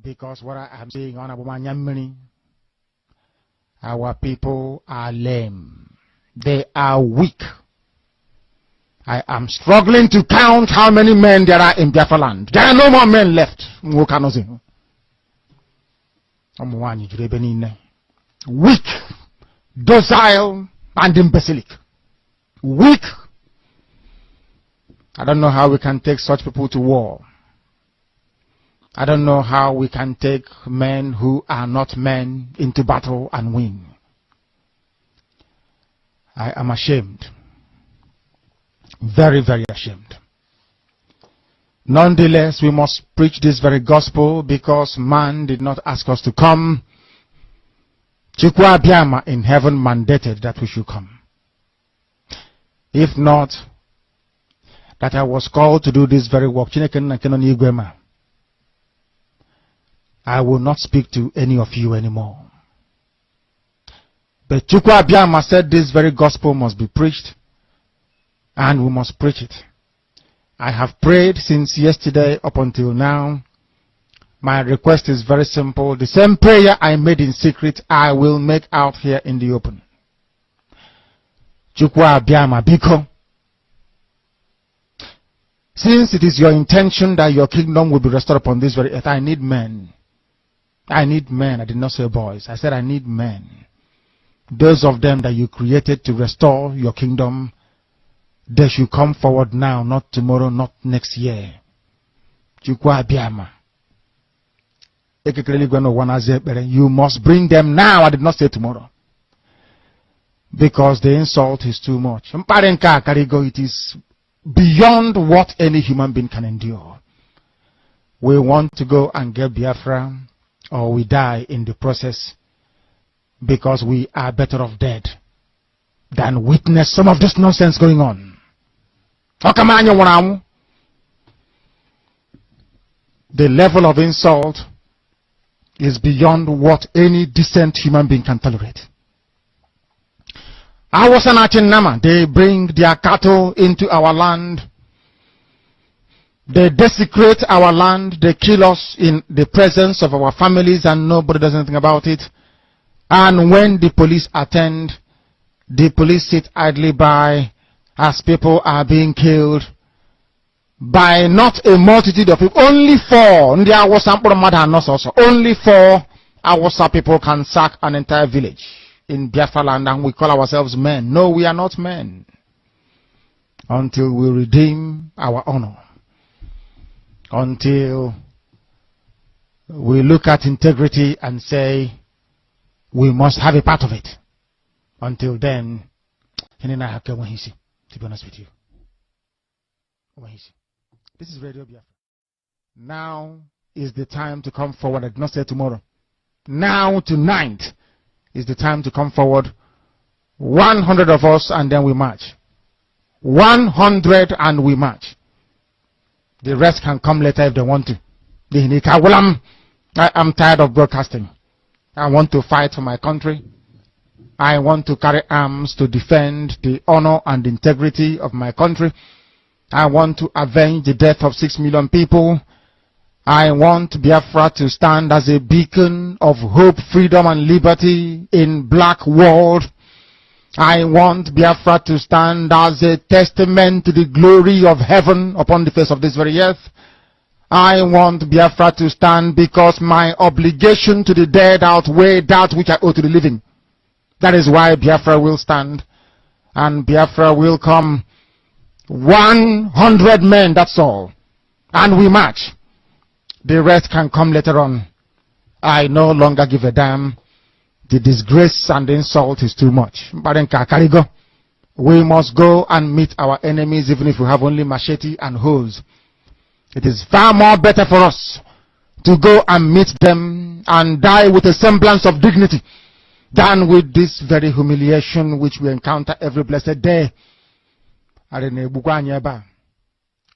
Because what I am saying on Abumanyamini, our people are lame. They are weak. I am struggling to count how many men there are in Biafraland. There are no more men left. Weak, docile, and imbecilic. Weak. I don't know how we can take such people to war. I don't know how we can take men who are not men into battle and win. I am ashamed. Very, very ashamed. Nonetheless, we must preach this very gospel because man did not ask us to come. Chukwu Abiyama in heaven mandated that we should come. If not, that I was called to do this very work, I will not speak to any of you anymore. But Chukwu Abiyama said this very gospel must be preached, and we must preach it. I have prayed since yesterday up until now. My request is very simple. The same prayer I made in secret, I will make out here in the open. Chukwu Abiyama biko. Since it is your intention that your kingdom will be restored upon this very earth, I need men. I need men. I did not say boys. I said I need men. Those of them that you created to restore your kingdom, they should come forward now, not tomorrow, not next year. Chukwu Abiyama. You must bring them now. I did not say tomorrow. Because the insult is too much. It is beyond what any human being can endure. We want to go and get Biafra, or we die in the process, because we are better off dead than witness some of this nonsense going on. The level of insult is beyond what any decent human being can tolerate. They bring their cattle into our land. They desecrate our land. They kill us in the presence of our families and nobody does anything about it. And when the police attend, the police sit idly by as people are being killed by not a multitude of people. Only 4. Only 4 Awasa people can sack an entire village in Biafraland, and we call ourselves men. No, we are not men. Until we redeem our honor. Until we look at integrity and say, we must have a part of it. Until then, to be honest with you. This is Radio Biafra. Now is the time to come forward. I did not say tomorrow. Now, tonight, is the time to come forward. 100 of us, and then we march. 100 and we march. The rest can come later if they want to. I am tired of broadcasting. I want to fight for my country. I want to carry arms to defend the honor and integrity of my country. I want to avenge the death of 6 million people. I want Biafra to stand as a beacon of hope, freedom, and liberty in black world. I want Biafra to stand as a testament to the glory of heaven upon the face of this very earth. I want Biafra to stand because my obligation to the dead outweigh that which I owe to the living. That is why Biafra will stand, and Biafra will come. 100 men, that's all. And we march. The rest can come later on. I no longer give a damn. The disgrace and the insult is too much. We must go and meet our enemies even if we have only machete and hoes. It is far more better for us to go and meet them and die with a semblance of dignity than with this very humiliation which we encounter every blessed day.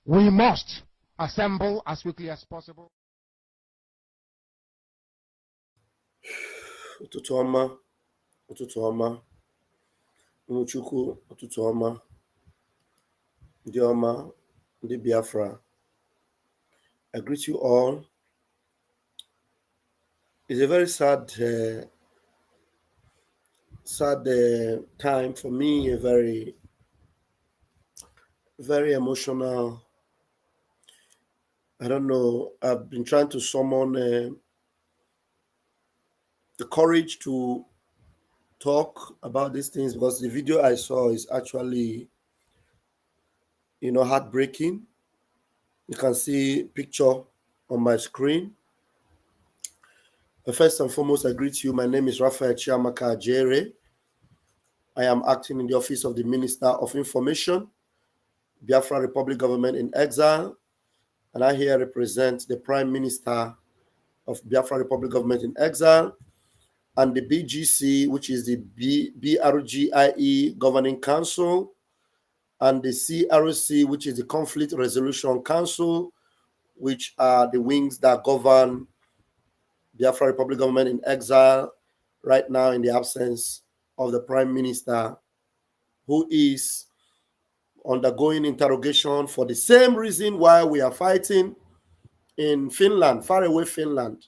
We must assemble as quickly as possible. Ụtụtụ ọma, Nwachukwu, ụtụtụ ọma, ndị Biafra. I greet you all It's a very sad, time for me. A very, very emotional. I don't know. I've been trying to summon the courage to talk about these things because the video I saw is actually, heartbreaking. You can see picture on my screen. But first and foremost, I greet you. My name is Raphael Chiamaka Ajere. I am acting in the office of the Minister of Information, Biafra Republic Government in Exile, and I here represent the Prime Minister of Biafra Republic Government in Exile and the BGC, which is the BRGIE Governing Council, and the CRC, which is the Conflict Resolution Council, which are the wings that govern Biafra Republic Government in Exile right now in the absence of the Prime Minister, who is undergoing interrogation for the same reason why we are fighting in Finland, faraway Finland.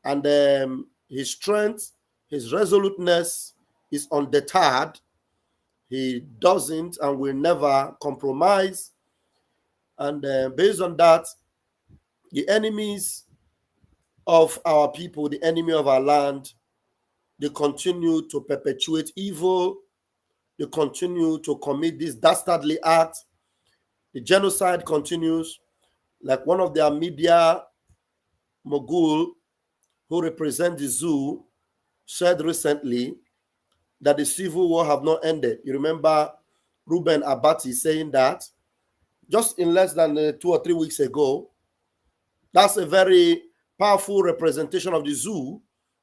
And his strength, his resoluteness is undeterred. He doesn't and will never compromise. And based on that, the enemies of our people, the enemy of our land, they continue to perpetuate evil. They continue to commit this dastardly act. The genocide continues. Like one of their media mogul who represent the zoo said recently that the civil war have not ended. You remember Ruben Abati saying that just in less than 2 or 3 weeks ago. That's a very powerful representation of the zoo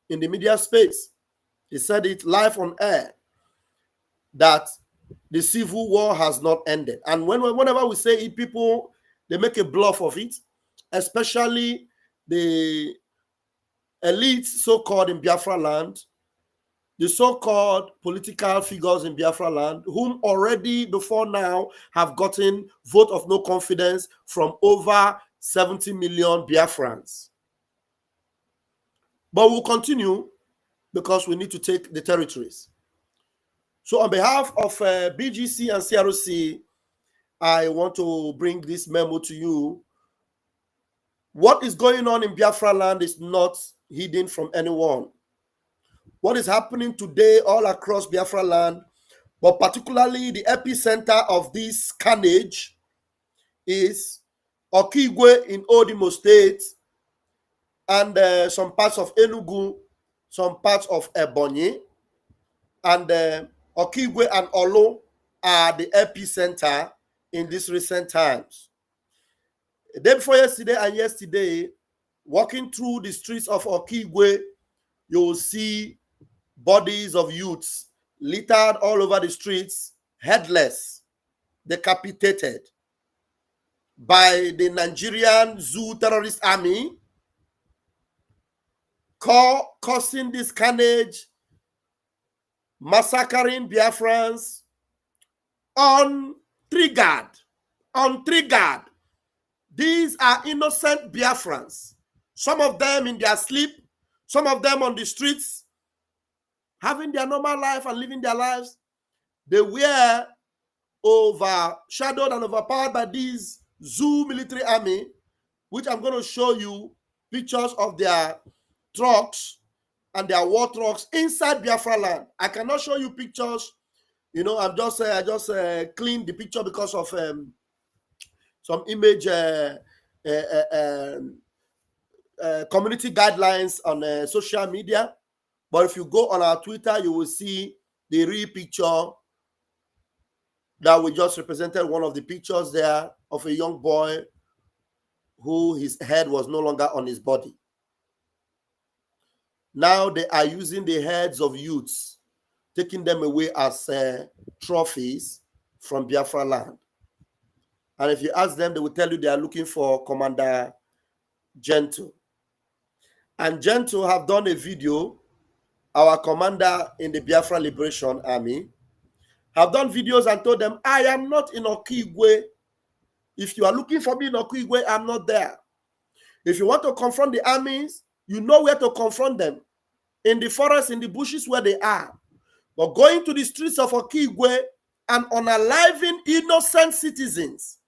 in the media space. He said it live on air that the civil war has not ended. And whenever we say it, people, they make a bluff of it, especially the elites so-called in Biafraland, the so-called political figures in Biafraland, whom already before now have gotten vote of no confidence from over 70 million Biafrans. But we'll continue because we need to take the territories. So on behalf of BGC and CRC, I want to bring this memo to you. What is going on in Biafraland is not hidden from anyone. What is happening today all across Biafraland, but particularly the epicenter of this carnage, is Okigwe in Odimo State and some parts of Enugu, some parts of Ebonyi, and Okigwe and Olo are the epicenter in these recent times. The day before yesterday and yesterday, walking through the streets of Okigwe, you will see bodies of youths littered all over the streets, headless, decapitated by the Nigerian zoo terrorist army, causing this carnage, massacring Biafrans untriggered. These are innocent Biafrans. Some of them in their sleep, some of them on the streets, having their normal life and living their lives. They were overshadowed and overpowered by this zoo military army, which I'm going to show you pictures of their trucks and their war trucks inside Biafraland. I cannot show you pictures. I just cleaned the picture because of some image community guidelines on social media. But if you go on our Twitter, you will see the real picture that we just represented. One of the pictures there of a young boy who his head was no longer on his body. Now they are using the heads of youths, taking them away as trophies from Biafraland. And if you ask them, they will tell you they are looking for Commander Gentle. And Gentle have done a video, our commander in the Biafra Liberation Army, have done videos and told them, I am not in Okigwe. If you are looking for me in Okigwe, I'm not there. If you want to confront the armies, you know where to confront them. In the forest, in the bushes where they are. But going to the streets of Okigwe and unaliving innocent citizens,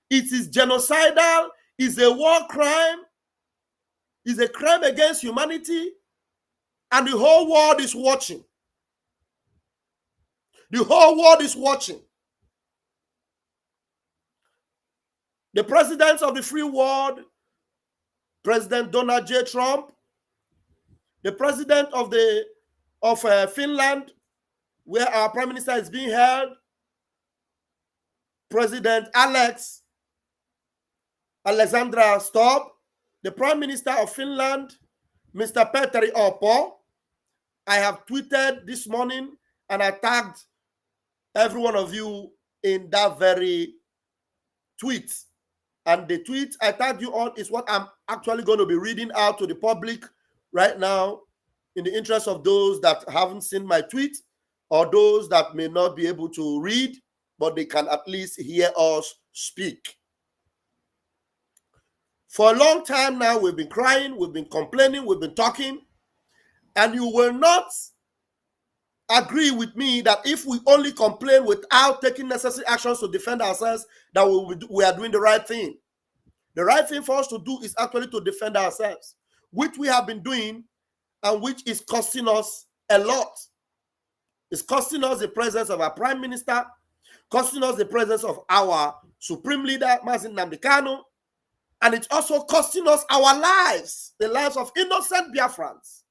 it is genocidal, is a war crime, is a crime against humanity, and the whole world is watching. The whole world is watching. The president of the free world, President Donald J. Trump, the president of Finland, where our prime minister is being held, President Alexandra Stubb, the prime minister of Finland, Mr. Petteri Orpo. I have tweeted this morning and I tagged every one of you in that very tweet. And the tweet I tagged you on is what I'm actually going to be reading out to the public right now, in the interest of those that haven't seen my tweet or those that may not be able to read, but they can at least hear us speak. For a long time now, we've been crying, we've been complaining, we've been talking, and you will not agree with me that if we only complain without taking necessary actions to defend ourselves, that we are doing the right thing. The right thing for us to do is actually to defend ourselves, which we have been doing and which is costing us a lot. It's costing us the presence of our prime minister, costing us the presence of our supreme leader, Mazin Nnamdi Kanu, and it's also costing us our lives, the lives of innocent Biafrans.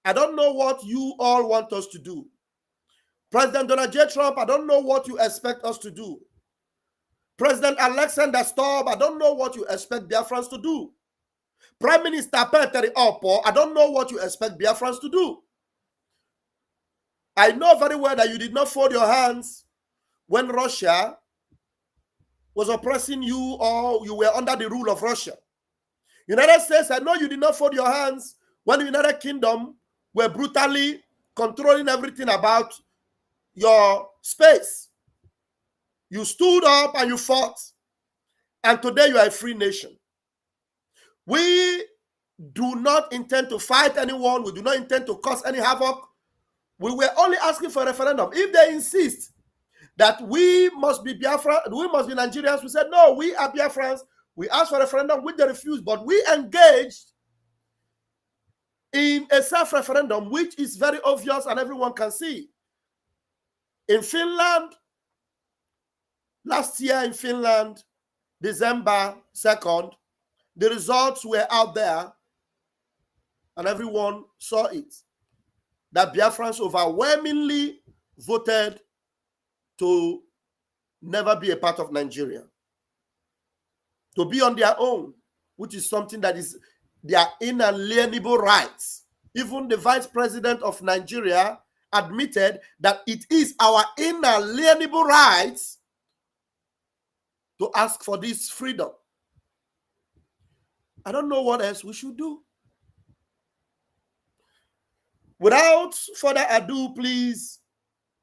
I don't know what you all want us to do. President Donald J. Trump, I don't know what you expect us to do. President Alexander Stubb, I don't know what you expect Biafrans to do. Prime Minister Petteri Orpo, I don't know what you expect Biafrans to do. I know very well that you did not fold your hands when Russia was oppressing you or you were under the rule of Russia. United States, I know you did not fold your hands when the United Kingdom were brutally controlling everything about your space. You stood up and you fought, and today you are a free nation. We do not intend to fight anyone. We do not intend to cause any havoc. We were only asking for a referendum. If they insist that we must be Biafra, we must be Nigerians, we said, no, we are Biafrans. We asked for a referendum, which they refused, but we engaged in a self-referendum, which is very obvious and everyone can see. In Finland, last year in Finland, December 2nd, the results were out there and everyone saw it, that Biafrans overwhelmingly voted to never be a part of Nigeria, to be on their own, which is something that is their inalienable rights. Even the vice president of Nigeria admitted that it is our inalienable rights to ask for this freedom. I don't know what else we should do. Without further ado, please,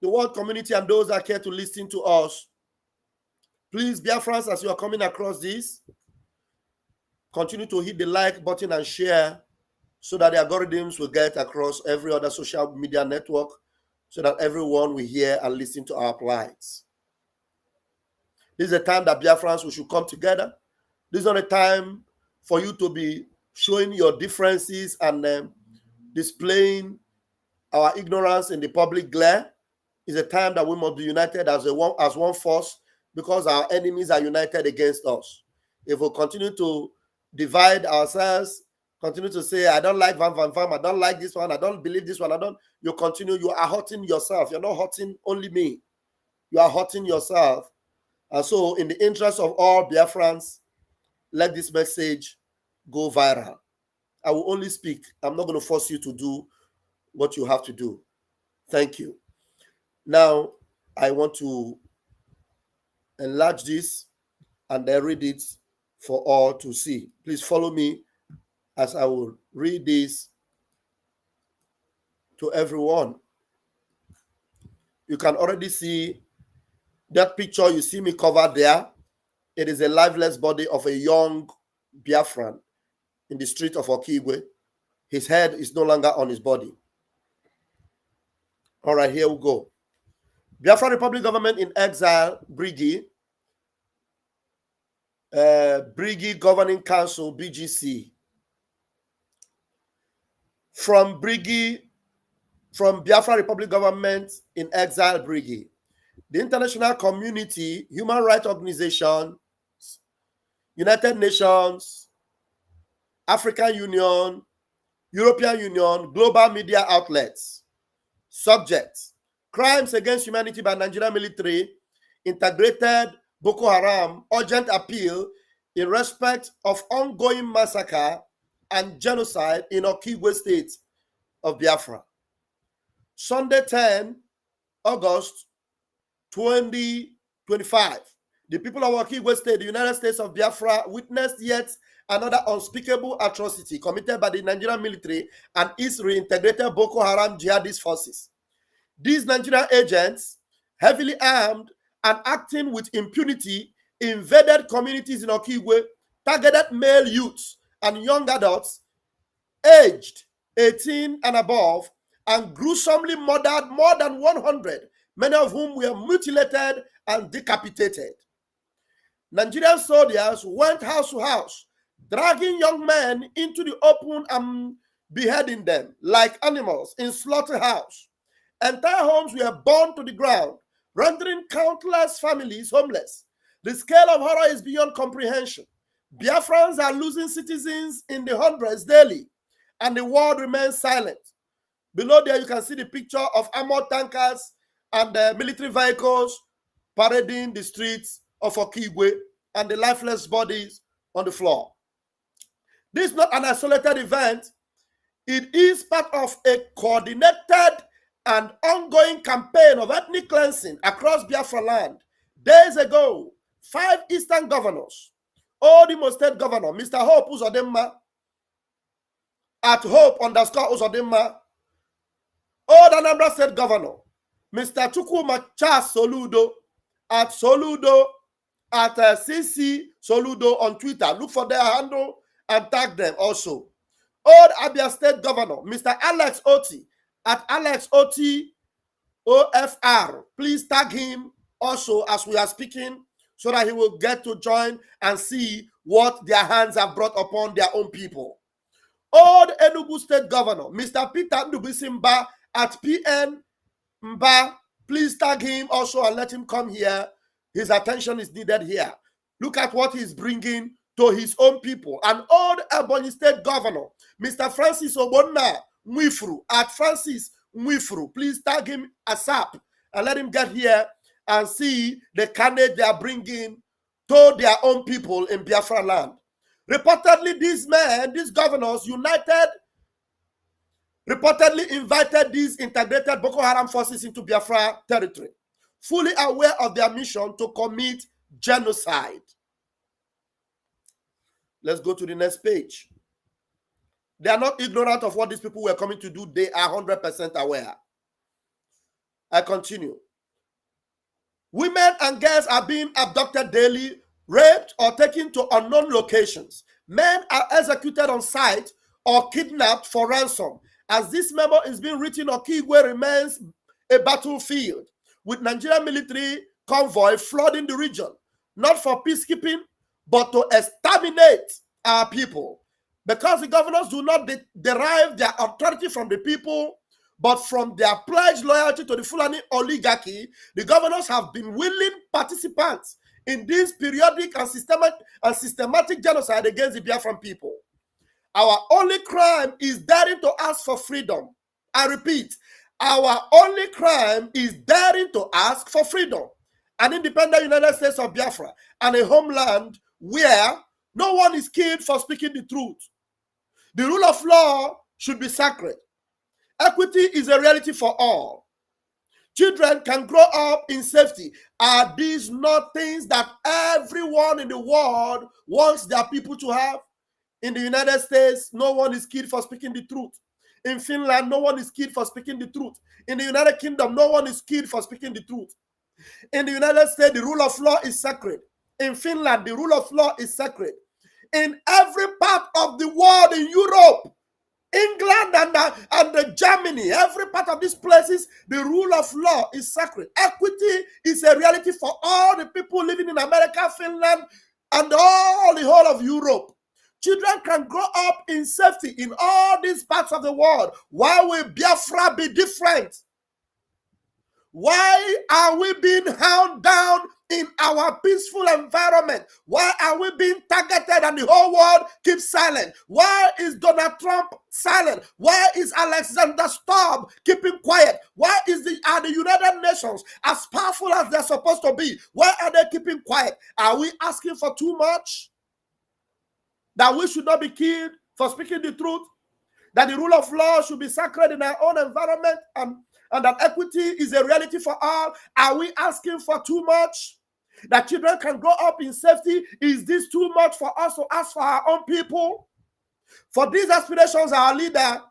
the world community and those that care to listen to us, please, Biafrans, as you are coming across this, continue to hit the like button and share so that the algorithms will get across every other social media network so that everyone will hear and listen to our plights. This is a time that Biafrans, we should come together. This is not a time for you to be showing your differences and displaying our ignorance in the public glare. It's a time that we must be united as one force, because our enemies are united against us. If we continue to divide ourselves, continue to say, I don't like Van, I don't like this one, I don't believe this one, you continue, you are hurting yourself. You're not hurting only me. You are hurting yourself. And so, in the interest of all Biafrans, let this message go viral. I will only speak. I'm not going to force you to do what you have to do. Thank you. Now, I want to enlarge this and then read it for all to see. Please follow me as I will read this to everyone. You can already see that picture you see me covered there. It is a lifeless body of a young Biafran in the street of Okigwe. His head is no longer on his body. All right, here we go. Biafra Republic Government in Exile, BRGIE. BRGIE Governing Council, BGC. From BRGIE, from Biafra Republic Government in Exile, BRGIE. The international community, human rights organizations, United Nations, African Union, European Union, global media outlets. Subject: crimes against humanity by Nigerian military, integrated Boko Haram, urgent appeal in respect of ongoing massacre and genocide in Okigwe State of Biafra. Sunday 10 August 2025. The people of Okigwe State, the United States of Biafra, witnessed yet another unspeakable atrocity committed by the Nigerian military and its reintegrated Boko Haram jihadist forces. These Nigerian agents, heavily armed and acting with impunity, invaded communities in Okigwe, targeted male youths and young adults aged 18 and above, and gruesomely murdered more than 100, many of whom were mutilated and decapitated. Nigerian soldiers went house to house, dragging young men into the open and beheading them like animals in slaughterhouse. Entire homes were burned to the ground, rendering countless families homeless. The scale of horror is beyond comprehension. Biafrans are losing citizens in the hundreds daily, and the world remains silent. Below there, you can see the picture of armored tankers and military vehicles parading the streets of Okigwe and the lifeless bodies on the floor. This is not an isolated event. It is part of a coordinated and ongoing campaign of ethnic cleansing across Biafraland. Days ago, 5 Eastern governors, Imo State Governor, Mr. Hope Uzodimma, at Hope_Uzodimma, Old Anambra State Governor, Mr. Chukwuma Charles Soludo, at Soludo, at CC Soludo on Twitter. Look for their handle and tag them also. Old Abia State Governor, Mr. Alex Oti, at Alex Oti OFR. Please tag him also as we are speaking, so that he will get to join and see what their hands have brought upon their own people. Old Enugu State Governor, Mr. Peter Ndubisimba, at PN Mba. Please tag him also and let him come here. His attention is needed here. Look at what he's bringing to his own people. An old Ebonyi State Governor, Mr. Francis Obonna Mwifru, at Francis Mwifru. Please tag him ASAP and let him get here and see the carnage they are bringing to their own people in Biafra land. Reportedly, these men, these governors, reportedly invited these integrated Boko Haram forces into Biafra territory, fully aware of their mission to commit genocide. Let's go to the next page. They are not ignorant of what these people were coming to do. They are 100% aware. I continue. Women and girls are being abducted daily, raped, or taken to unknown locations. Men are executed on sight or kidnapped for ransom. As this memo is being written, Okigwe remains a battlefield, with Nigerian military convoy flooding the region, not for peacekeeping, but to exterminate our people. Because the governors do not derive their authority from the people, but from their pledged loyalty to the Fulani oligarchy, the governors have been willing participants in this periodic and systematic genocide against the Biafran people. Our only crime is daring to ask for freedom. I repeat, our only crime is daring to ask for freedom. An independent United States of Biafra and a homeland where no one is killed for speaking the truth. The rule of law should be sacred. Equity is a reality for all. Children can grow up in safety. Are these not things that everyone in the world wants their people to have? In the United States, no one is killed for speaking the truth. In Finland, no one is killed for speaking the truth. In the United Kingdom, no one is killed for speaking the truth. In the United States, the rule of law is sacred. In Finland, the rule of law is sacred. in every part of the world, in Europe, England, and Germany, every part of these places, the rule of law is sacred. Equity is a reality for all the people living in America, Finland, and all the whole of Europe. Children can grow up in safety in all these parts of the world. Why will Biafra be different? Why are we being held down in our peaceful environment? Why are we being targeted and the whole world keeps silent? Why is Donald Trump silent? Why is Alexander Stubb keeping quiet? Why are the United Nations, as powerful as they're supposed to be, why are they keeping quiet? Are we asking for too much? That we should not be killed for speaking the truth? That the rule of law should be sacred in our own environment, and that equity is a reality for all? Are we asking for too much? That children can grow up in safety? Is this too much for us to ask for our own people? For these aspirations, our leader,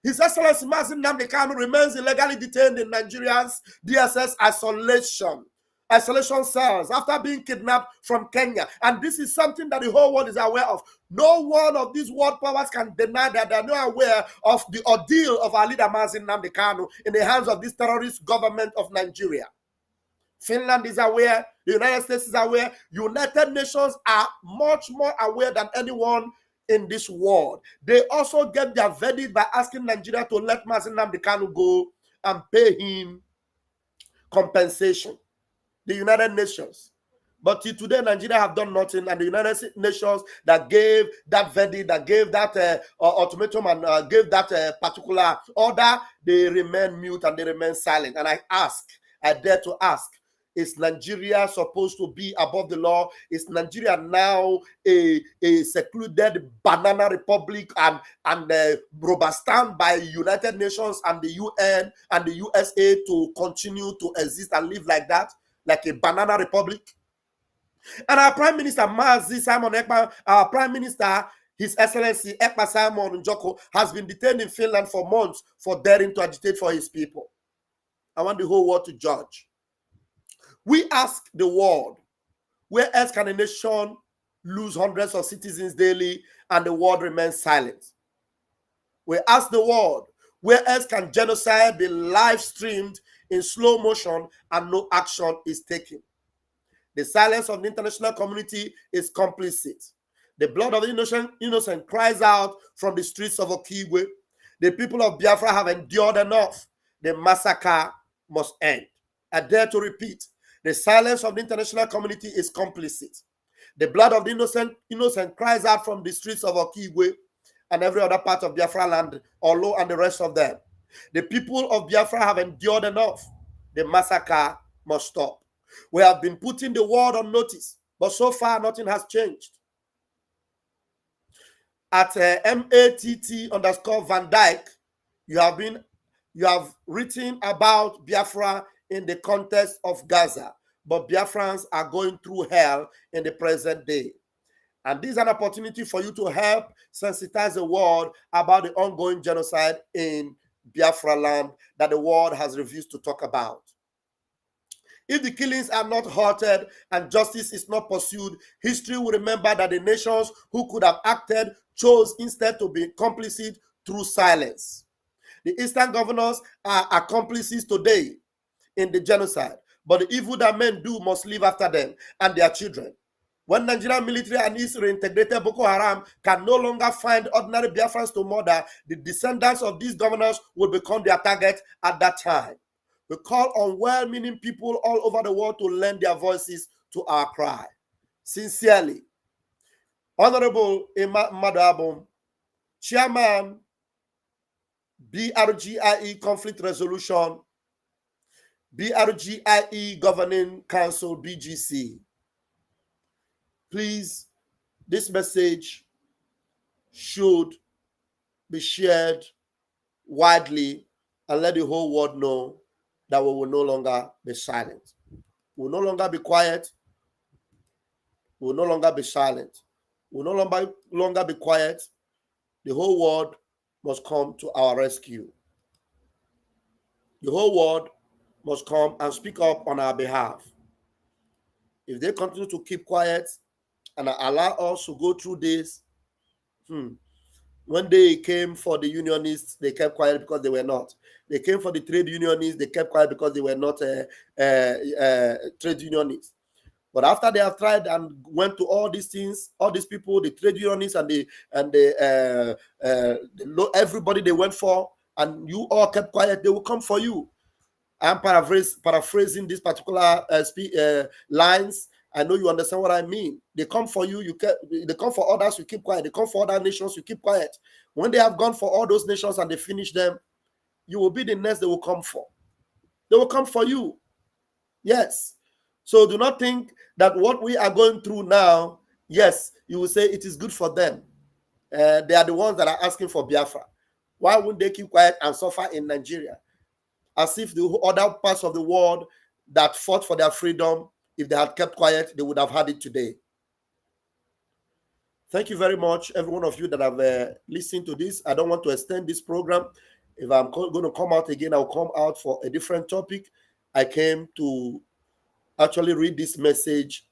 His Excellency Mazin Nnamdi Kanu, remains illegally detained in Nigeria's DSS isolation cells after being kidnapped from Kenya. And this is something that the whole world is aware of. No one of these world powers can deny that they're not aware of the ordeal of our leader Mazin Nnamdi Kanu in the hands of this terrorist government of Nigeria. Finland is aware, the United States is aware, United Nations are much more aware than anyone in this world. They also get their verdict by asking Nigeria to let Mazin Nnamdi Kanu go and pay him compensation. The United Nations. But till today, Nigeria have done nothing, and the United Nations that gave that verdict, that gave that ultimatum, and gave that particular order, they remain mute and they remain silent. And I dare to ask, is Nigeria supposed to be above the law? Is Nigeria now a secluded banana republic and rubber stamped by United Nations and the UN and the USA to continue to exist and live like that, like a banana republic? And our Prime Minister, Mazi Simon Ekpa, our Prime Minister, His Excellency Ekpa Simon Njoko, has been detained in Finland for months for daring to agitate for his people. I want the whole world to judge. We ask the world, where else can a nation lose hundreds of citizens daily and the world remains silent? We ask the world, where else can genocide be live streamed in slow motion and no action is taken? The silence of the international community is complicit. The blood of the innocent cries out from the streets of Okigwe. The people of Biafra have endured enough. The massacre must end. I dare to repeat, the silence of the international community is complicit. The blood of the innocent cries out from the streets of Okigwe and every other part of Biafraland, Olo and the rest of them. The people of Biafra have endured enough. The massacre must stop. We have been putting the world on notice, but so far nothing has changed. At MATT_Van Dyke, you have written about Biafra in the context of Gaza, but Biafrans are going through hell in the present day. And this is an opportunity for you to help sensitize the world about the ongoing genocide in Biafraland that the world has refused to talk about. If the killings are not halted and justice is not pursued, history will remember that the nations who could have acted chose instead to be complicit through silence. The Eastern governors are accomplices today in the genocide, but the evil that men do must live after them and their children. When Nigerian military and its reintegrated Boko Haram can no longer find ordinary Biafrans to murder, the descendants of these governors will become their target at that time. We call on well-meaning people all over the world to lend their voices to our cry. Sincerely, Honorable Emma Madabum, Chairman, BRGIE Conflict Resolution, BRGIE Governing Council, BGC. Please, this message should be shared widely and let the whole world know that we will no longer be silent. We will no longer be quiet. We will no longer be silent. We will no longer be quiet. The whole world must come to our rescue. The whole world must come and speak up on our behalf. If they continue to keep quiet, and allow us to go through this. When they came for the unionists, they kept quiet because they were not. They came for the trade unionists, they kept quiet because they were not trade unionists. But after they have tried and went to all these things, all these people, the trade unionists and everybody they went for, and you all kept quiet, they will come for you. I'm paraphrasing these particular lines. I know you understand what I mean. They come for you, they come for others, you keep quiet. They come for other nations, you keep quiet. When they have gone for all those nations and they finish them, you will be the next they will come for. They will come for you. Yes. So do not think that what we are going through now, yes, you will say it is good for them. They are the ones that are asking for Biafra. Why wouldn't they keep quiet and suffer in Nigeria? As if the other parts of the world that fought for their freedom, if they had kept quiet, they would have had it today. Thank you very much, every one of you that have listened to this. I don't want to extend this program. If I'm going to come out again, I'll come out for a different topic. I came to actually read this message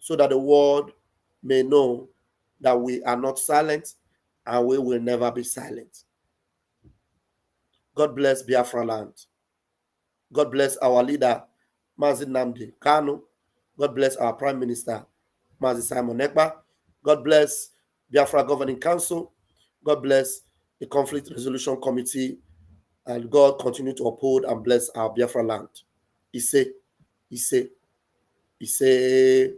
so that the world may know that we are not silent and we will never be silent. God bless Biafraland. God bless our leader, Mazi Nnamdi Kanu. God bless our Prime Minister, Mazi Simon Ekpa. God bless Biafra Governing Council. God bless the Conflict Resolution Committee. And God continue to uphold and bless our Biafra land. Ise, Ise, Ise.